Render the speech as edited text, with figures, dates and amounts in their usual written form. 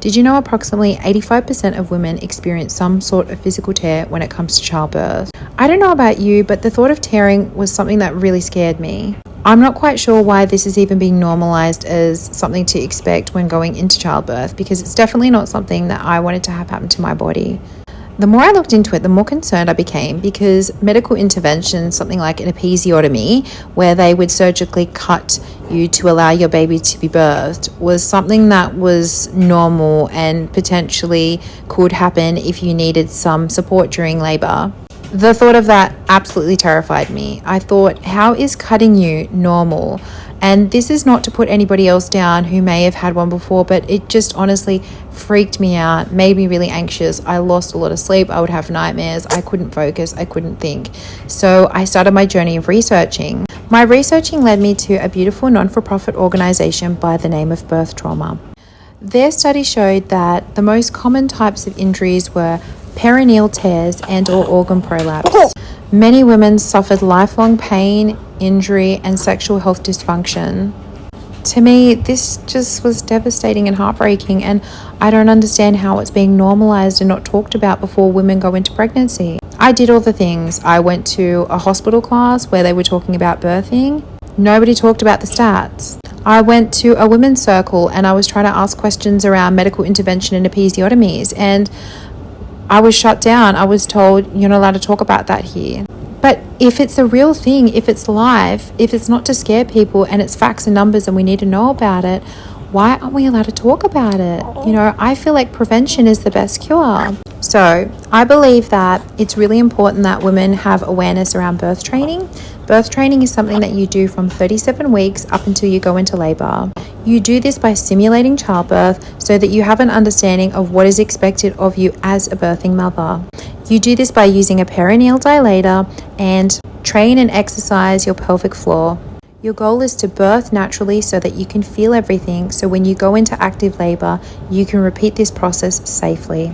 Did you know approximately 85% of women experience some sort of physical tear when it comes to childbirth? I don't know about you, but the thought of tearing was something that really scared me. I'm not quite sure why this is even being normalized as something to expect when going into childbirth, because it's definitely not something that I wanted to have happen to my body. The more I looked into it, the more concerned I became, because medical intervention, something like an episiotomy, where they would surgically cut you to allow your baby to be birthed, was something that was normal and potentially could happen if you needed some support during labor. The thought of that absolutely terrified me. I thought, how is cutting you normal? And this is not to put anybody else down who may have had one before, but it just honestly freaked me out, made me really anxious. I lost a lot of sleep. I would have nightmares. I couldn't focus. I couldn't think. So I started my journey of researching. My researching led me to a beautiful non-for-profit organization by the name of Birth Trauma. Their study showed that the most common types of injuries were perineal tears and/or organ prolapse. Many women suffered lifelong pain, injury, and sexual health dysfunction. To me, this just was devastating and heartbreaking, and I don't understand how it's being normalized and not talked about before women go into pregnancy. I did all the things. I went to a hospital class where they were talking about birthing. Nobody talked about the stats. I went to a women's circle and I was trying to ask questions around medical intervention and episiotomies, and I was shut down. I was told, you're not allowed to talk about that here. But if it's a real thing, if it's live, if it's not to scare people and it's facts and numbers and we need to know about it, why aren't we allowed to talk about it? I feel like prevention is the best cure. So I believe that it's really important that women have awareness around birth training. Birth training is something that you do from 37 weeks up until you go into labor. You do this by simulating childbirth so that you have an understanding of what is expected of you as a birthing mother. You do this by using a perineal dilator and train and exercise your pelvic floor. Your goal is to birth naturally so that you can feel everything, so when you go into active labor, you can repeat this process safely.